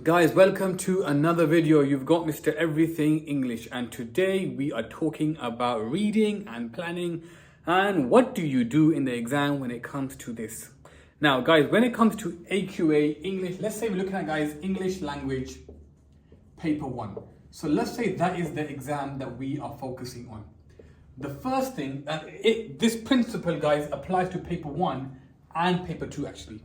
Guys, welcome to another video. You've got Mr. Everything English, and today we are talking about reading and planning and what do you do in the exam when it comes to this. Now guys, when it comes to AQA English, let's say we're looking at guys English language paper 1. So let's say that is the exam that we are focusing on. The first thing, this principle guys applies to paper 1 and paper 2 actually.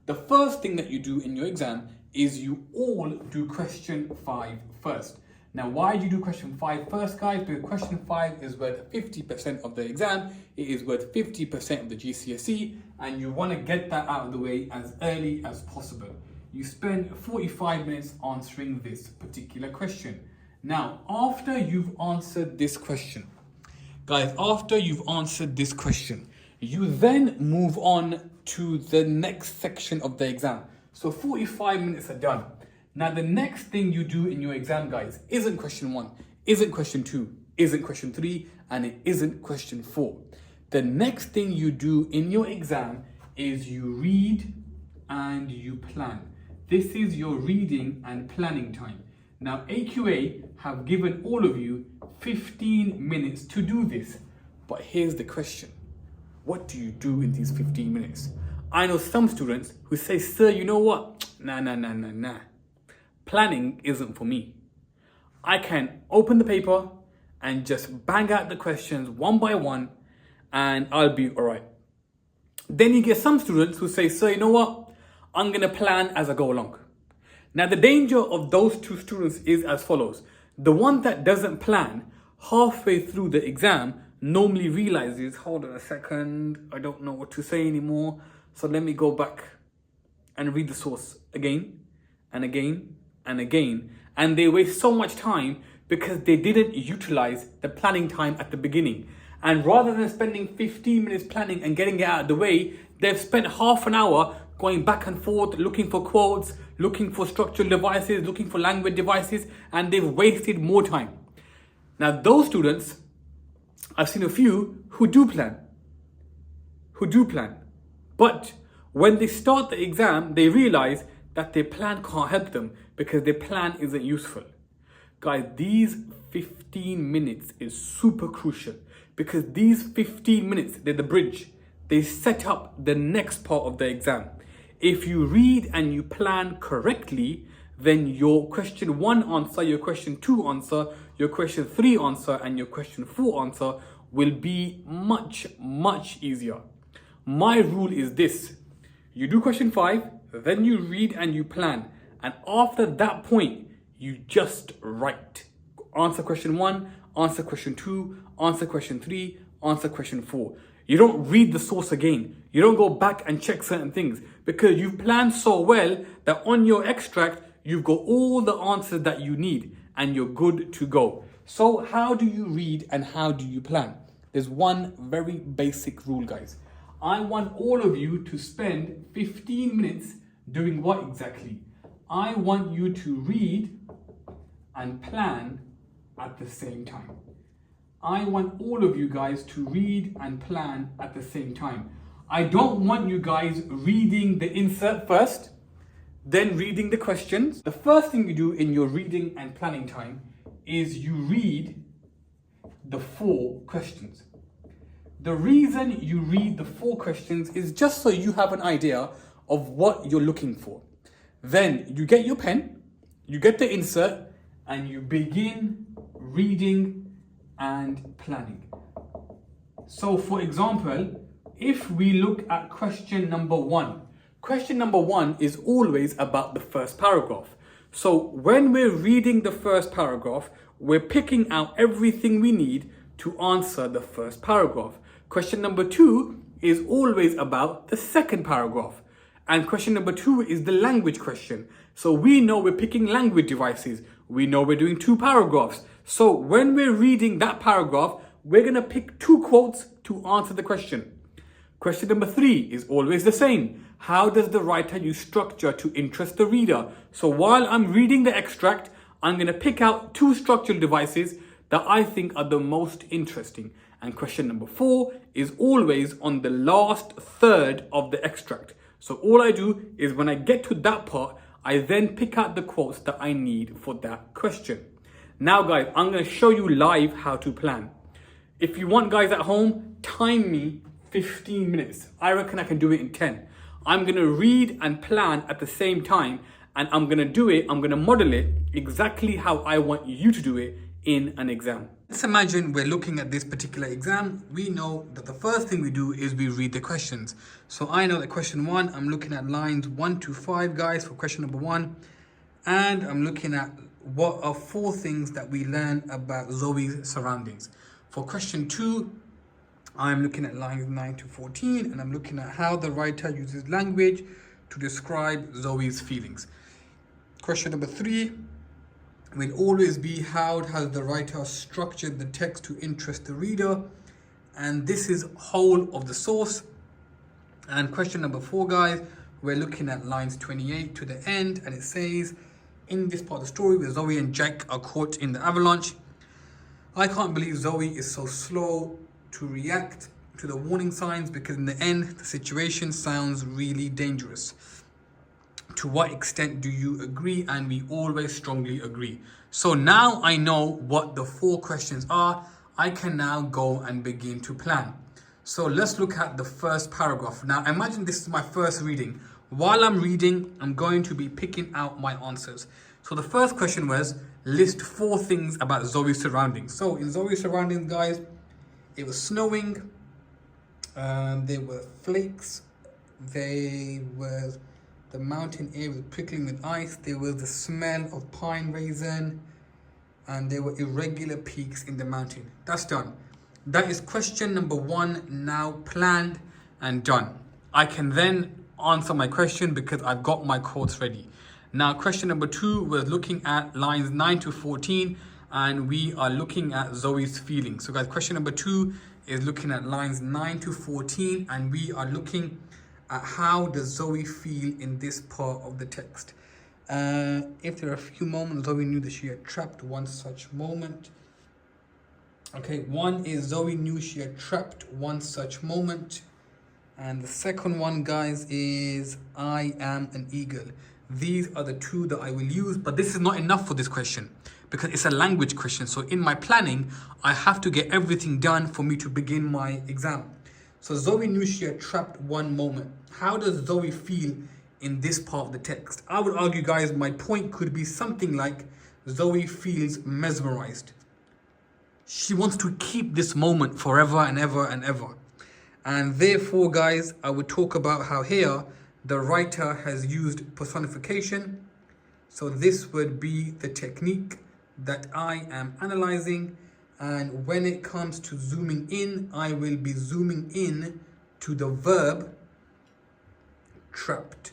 The first thing that you do in your exam is you all do question 5 first. Now, why do you do question 5 first, guys? Because question 5 is worth 50% of the exam. It is worth 50% of the GCSE, and you want to get that out of the way as early as possible. You spend 45 minutes answering this particular question. Now, after you've answered this question, guys, you then move on to the next section of the exam. So 45 minutes are done. Now the next thing you do in your exam, guys, isn't question 1, isn't question 2, isn't question 3, and it isn't question 4. The next thing you do in your exam is you read and you plan. This is your reading and planning time. Now AQA have given all of you 15 minutes to do this. But here's the question. What do you do in these 15 minutes? I know some students who say, sir, you know what? Nah. Planning isn't for me. I can open the paper and just bang out the questions one by one and I'll be all right. Then you get some students who say, sir, you know what? I'm going to plan as I go along. Now, the danger of those two students is as follows. The one that doesn't plan halfway through the exam normally realizes, hold on a second, I don't know what to say anymore. So let me go back and read the source again and again and again. And they waste so much time because they didn't utilize the planning time at the beginning. And rather than spending 15 minutes planning and getting it out of the way, they've spent half an hour going back and forth, looking for quotes, looking for structural devices, looking for language devices, and they've wasted more time. Now those students, I've seen a few who do plan. But when they start the exam, they realize that their plan can't help them because their plan isn't useful. Guys, these 15 minutes is super crucial because these 15 minutes, they're the bridge. They set up the next part of the exam. If you read and you plan correctly, then your question 1 answer, your question 2 answer, your question 3 answer, and your question 4 answer will be much easier. My rule is this. You do question 5, then you read and you plan. And after that point, you just write. Answer question 1, answer question 2, answer question 3, answer question 4. You don't read the source again. You don't go back and check certain things because you've planned so well that on your extract, you've got all the answers that you need and you're good to go. So how do you read and how do you plan? There's one very basic rule, guys. I want all of you to spend 15 minutes doing what exactly? I want you to read and plan at the same time. I want all of you guys to read and plan at the same time. I don't want you guys reading the insert first, then reading the questions. The first thing you do in your reading and planning time is you read the 4 questions. The reason you read the 4 questions is just so you have an idea of what you're looking for. Then you get your pen, you get the insert, and you begin reading and planning. So for example, if we look at question number 1, question number 1 is always about the first paragraph. So when we're reading the first paragraph, we're picking out everything we need to answer the first paragraph. Question number 2 is always about the second paragraph. And question number 2 is the language question. So we know we're picking language devices. We know we're doing 2 paragraphs. So when we're reading that paragraph, we're going to pick 2 quotes to answer the question. Question number 3 is always the same. How does the writer use structure to interest the reader? So while I'm reading the extract, I'm going to pick out 2 structural devices that I think are the most interesting. And question number 4 is always on the last third of the extract. So all I do is when I get to that part, I then pick out the quotes that I need for that question. Now guys, I'm going to show you live how to plan. If you want guys at home, time me 15 minutes. I reckon I can do it in 10. I'm going to read and plan at the same time, and I'm going to do it, I'm going to model it exactly how I want you to do it in an exam. Let's imagine we're looking at this particular exam. We know that the first thing we do is we read the questions. So I know that question 1, I'm looking at lines 1 to 5 guys for question number 1. And I'm looking at what are 4 things that we learn about Zoe's surroundings. For question 2, I'm looking at lines 9 to 14, and I'm looking at how the writer uses language to describe Zoe's feelings. Question number 3 will always be how has the writer structured the text to interest the reader, and this is whole of the source. And question number 4 guys, we're looking at lines 28 to the end, and it says, in this part of the story where Zoe and Jack are caught in the avalanche, I can't believe Zoe is so slow to react to the warning signs, because in the end the situation sounds really dangerous. To what extent do you agree? And we always strongly agree. So now I know what the 4 questions are. I can now go and begin to plan. So let's look at the first paragraph. Now imagine this is my first reading. While I'm reading, I'm going to be picking out my answers. So the first question was, list 4 things about Zoe's surroundings. So in Zoe's surroundings guys, it was snowing, there were flakes, there was the mountain air was prickling with ice, there was the smell of pine raisin, and there were irregular peaks in the mountain. That's done. That is question number 1 now planned and done. I can then answer my question because I've got my quotes ready. Now question number 2 was looking at lines 9 to 14, and we are looking at Zoe's feelings. So guys, question number 2 is looking at lines 9 to 14, and we are looking at how does Zoe feel in this part of the text. If there are a few moments Zoe knew that she had trapped one such moment. Okay, 1 is Zoe knew she had trapped one such moment. And the second one guys is I am an eagle. These are the 2 that I will use, but this is not enough for this question because it's a language question. So in my planning, I have to get everything done for me to begin my exam. So Zoe knew she had trapped one moment. How does Zoe feel in this part of the text? I would argue, guys, my point could be something like Zoe feels mesmerized. She wants to keep this moment forever and ever and ever. And therefore, guys, I would talk about how here the writer has used personification. So this would be the technique that I am analyzing. And when it comes to zooming in, I will be zooming in to the verb trapped.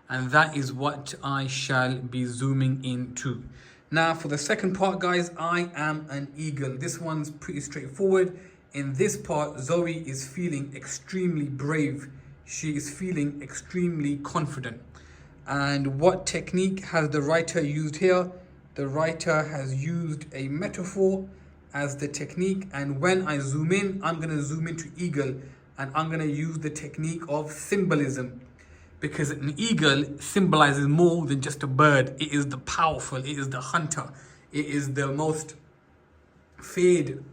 And that is what I shall be zooming into. Now for the second part, guys, I am an eagle. This one's pretty straightforward. In this part, Zoe is feeling extremely brave. She is feeling extremely confident. And what technique has the writer used here? The writer has used a metaphor as the technique, and when I zoom in, I'm going to zoom into eagle, and I'm going to use the technique of symbolism, because an eagle symbolizes more than just a bird. It is the powerful, it is the hunter, it is the most feared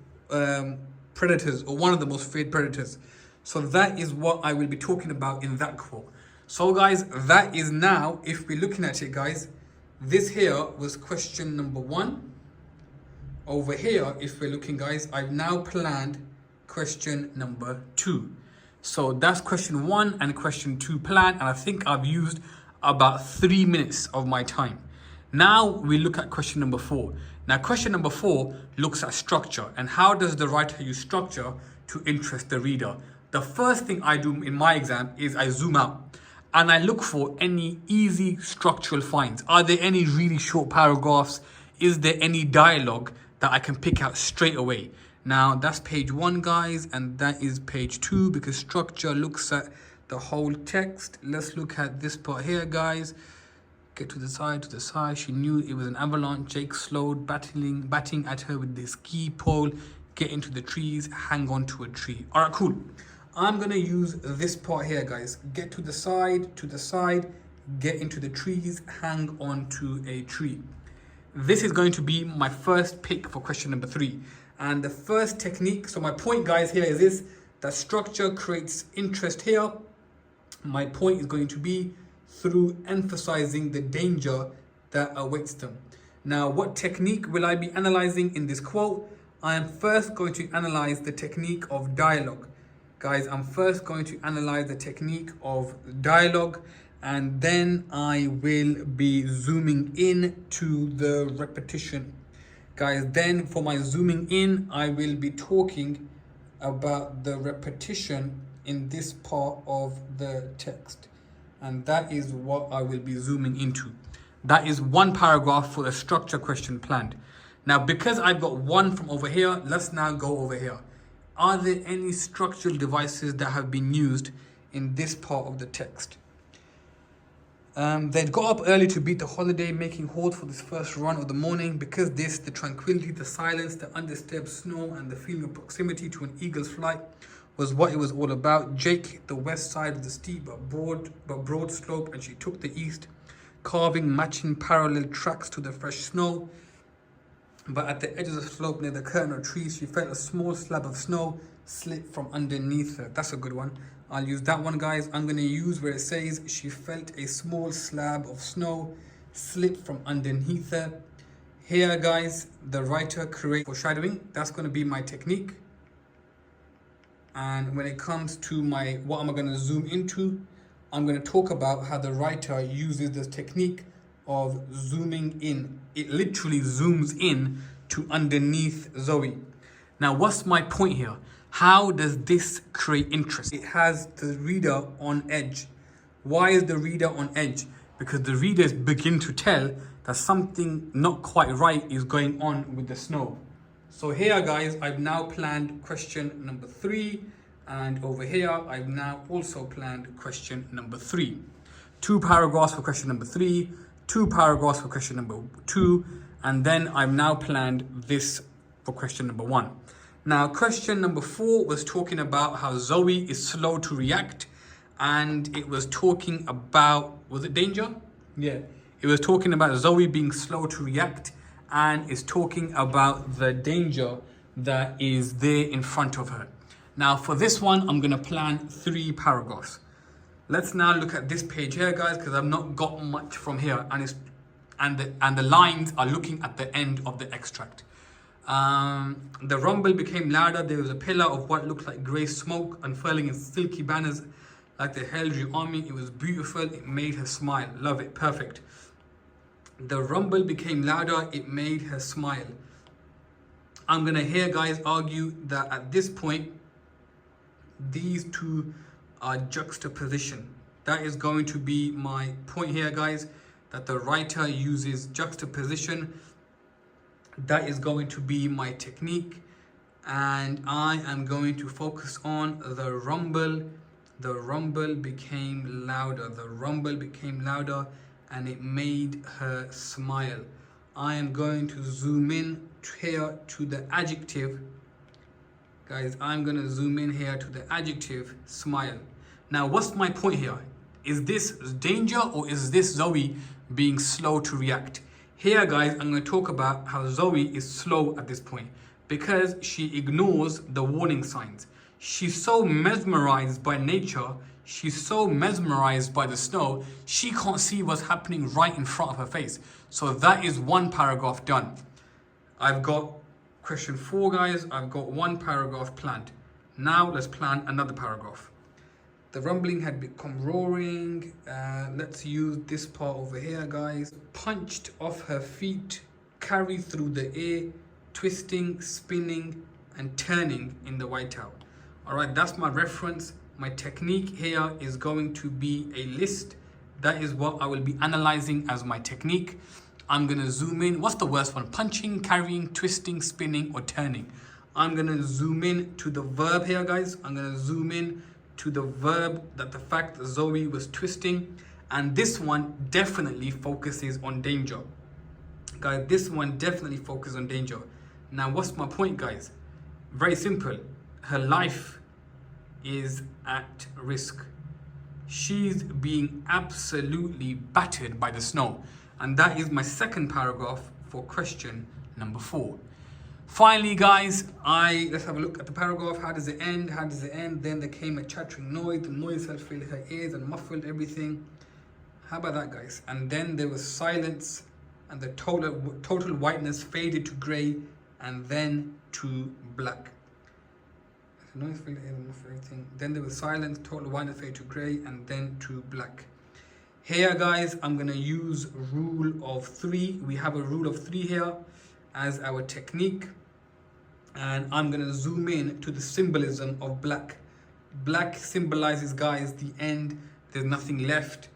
predators, or one of the most feared predators. So that is what I will be talking about in that quote. So guys, that is now, if we're looking at it guys, this here was question number 1. Over here, if we're looking guys, I've now planned question number 2. So that's question 1 and question 2 planned, and I think I've used about 3 minutes of my time. Now we look at question number 4. Now question number 4 looks at structure, and how does the writer use structure to interest the reader. The first thing I do in my exam is I zoom out and I look for any easy structural finds. Are there any really short paragraphs? Is there any dialogue that I can pick out straight away? Now that's page 1 guys, and that is page 2 because structure looks at the whole text. Let's look at this part here guys. Get to the side, She knew it was an avalanche. Jake slowed, batting at her with the ski pole. Get into the trees, hang on to a tree. All right, cool. I'm gonna use this part here guys. Get to the side, get into the trees, hang on to a tree. This is going to be my first pick for question number 3. And the first technique, so my point guys here is this, that structure creates interest here. My point is going to be through emphasizing the danger that awaits them. Now, what technique will I be analyzing in this quote? I am first going to analyze the technique of dialogue. Guys, I'm first going to analyze the technique of dialogue, and then I will be zooming in to the repetition. Guys, then for my zooming in, I will be talking about the repetition in this part of the text. And that is what I will be zooming into. That is one paragraph for the structure question planned. Now, because I've got one from over here, let's now go over here. Are there any structural devices that have been used in this part of the text? They'd got up early to beat the holiday, making halt for this first run of the morning. Because this, the tranquility, the silence, the undisturbed snow, and the feeling of proximity to an eagle's flight was what it was all about. Jake hit the west side of the steep but broad slope, and she took the east, carving matching parallel tracks to the fresh snow. But at the edge of the slope near the curtain of trees, she felt a small slab of snow slip from underneath her. That's a good one. I'll use that one, guys. I'm going to use where it says she felt a small slab of snow slip from underneath her. Here, guys, the writer creates foreshadowing. That's going to be my technique. And when it comes to what am I going to zoom into, I'm going to talk about how the writer uses this technique of zooming in. It literally zooms in to underneath Zoe. Now, what's my point here? How does this create interest? It has the reader on edge. Why is the reader on edge? Because the readers begin to tell that something not quite right is going on with the snow. So here, guys, I've now planned question number 3. And over here, I've now also planned question number 3. 2 paragraphs for question number 3, 2 paragraphs for question number 2, and then I've now planned this for question number 1. Now, question number 4 was talking about how Zoe is slow to react, and it was talking about, was it danger? Yeah, it was talking about Zoe being slow to react, and is talking about the danger that is there in front of her. Now, for this one, I'm going to plan 3 paragraphs. Let's now look at this page here, guys, because I've not got much from here, and the lines are looking at the end of the extract. The rumble became louder. There was a pillar of what looked like grey smoke unfurling in silky banners like the heraldry army. It was beautiful. It made her smile. Love it. Perfect. The rumble became louder. It made her smile. I'm going to here, guys, argue that at this point, these two are juxtaposition. That is going to be my point here, guys, that the writer uses juxtaposition. That is going to be my technique, and I am going to focus on the rumble. The rumble became louder. The rumble became louder, and it made her smile. I am going to zoom in here to the adjective. Guys, I'm going to zoom in here to the adjective smile. Now, what's my point here? Is this danger, or is this Zoe being slow to react? Here, guys, I'm going to talk about how Zoe is slow at this point because she ignores the warning signs. She's so mesmerized by nature. She's so mesmerized by the snow. She can't see what's happening right in front of her face. So that is 1 paragraph done. I've got question 4, guys. I've got 1 paragraph planned. Now let's plan another paragraph. The rumbling had become roaring. Let's use this part over here, guys. Punched off her feet, carried through the air, twisting, spinning, and turning in the whiteout. All right, that's my reference. My technique here is going to be a list. That is what I will be analyzing as my technique. I'm going to zoom in. What's the worst one? Punching, carrying, twisting, spinning, or turning. I'm going to zoom in to the verb here, guys. I'm going to zoom in to the verb, that the fact that Zoe was twisting, and this one definitely focuses on danger. Guys, this one definitely focuses on danger. Now, what's my point, guys? Very simple. Her life is at risk. she's being absolutely battered by the snow. And that is my second paragraph for question number 4. Finally, guys, let's have a look at the paragraph. How does it end? How does it end? Then there came a chattering noise. The noise had filled her ears and muffled everything. How about that, guys? And then there was silence, and the total whiteness faded to grey and then to black. The noise filled her ears and muffled everything. Then there was silence, total whiteness faded to grey and then to black. Here, guys, I'm going to use rule of 3. We have a rule of 3 here as our technique. And I'm going to zoom in to the symbolism of black. Black symbolizes, guys, the end. There's nothing left.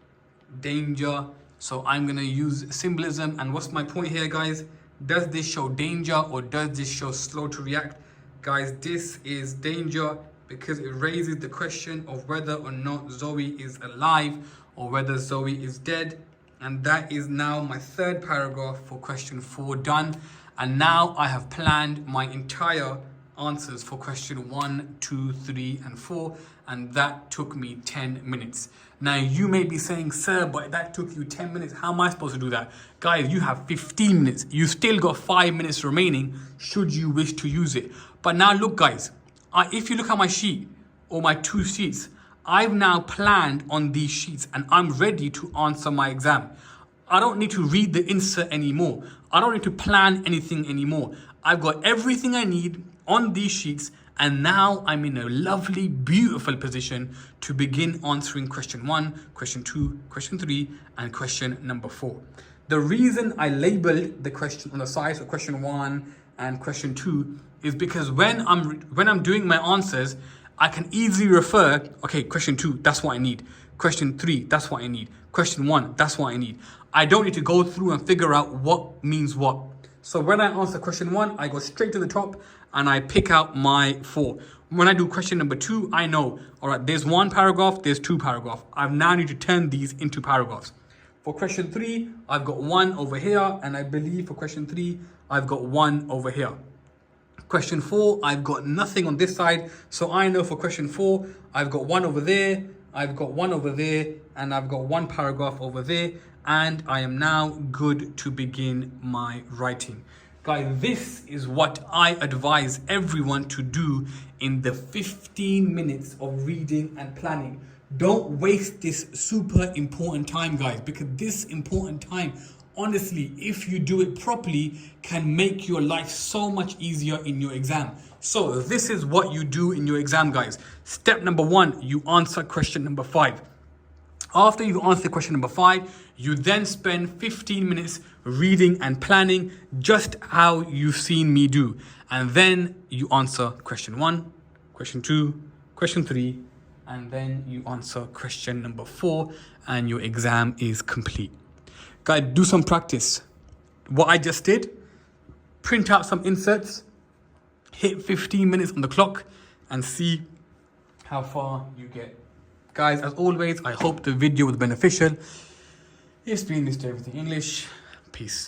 Danger. So I'm going to use symbolism. And what's my point here, guys? Does this show danger or does this show slow to react? Guys, this is danger because it raises the question of whether or not Zoe is alive or whether Zoe is dead. And that is now my third paragraph for question 4 done. And now I have planned my entire answers for question 1, 2, 3, and 4. And that took me 10 minutes. Now you may be saying, sir, but that took you 10 minutes. How am I supposed to do that? Guys, you have 15 minutes. You still got 5 minutes remaining should you wish to use it. But now look, guys, if you look at my sheet or my 2 sheets, I've now planned on these sheets and I'm ready to answer my exam. I don't need to read the insert anymore. I don't need to plan anything anymore. I've got everything I need on these sheets and now I'm in a lovely, beautiful position to begin answering question 1, question 2, question 3, and question number 4. The reason I labeled the question on the side, so question 1 and question 2, is because when I'm doing my answers, I can easily refer, okay, question 2, that's what I need. Question 3, that's what I need. Question 1, that's what I need. I don't need to go through and figure out what means what. So when I answer question 1, I go straight to the top and I pick out my 4. When I do question number 2, I know, all right, there's 1 paragraph, there's 2 paragraphs. I now need to turn these into paragraphs. For question 3, I've got 1 over here, and I believe for question 3, I've got 1 over here. Question 4, I've got nothing on this side. So I know for question 4, I've got 1 over there, I've got 1 over there, and I've got 1 paragraph over there. And I am now good to begin my writing. Guys, this is what I advise everyone to do in the 15 minutes of reading and planning. Don't waste this super important time, guys, because this important time, honestly, if you do it properly, can make your life so much easier in your exam. So this is what you do in your exam, guys. Step number 1, you answer question number 5. After you answer question number 5, you then spend 15 minutes reading and planning just how you've seen me do. And then you answer question 1, question 2, question 3, and then you answer question number 4, and your exam is complete. Guys, do some practice. What I just did, print out some inserts, hit 15 minutes on the clock, and see how far you get. Guys, as always, I hope the video was beneficial. It's been Mr. Everything English. Peace.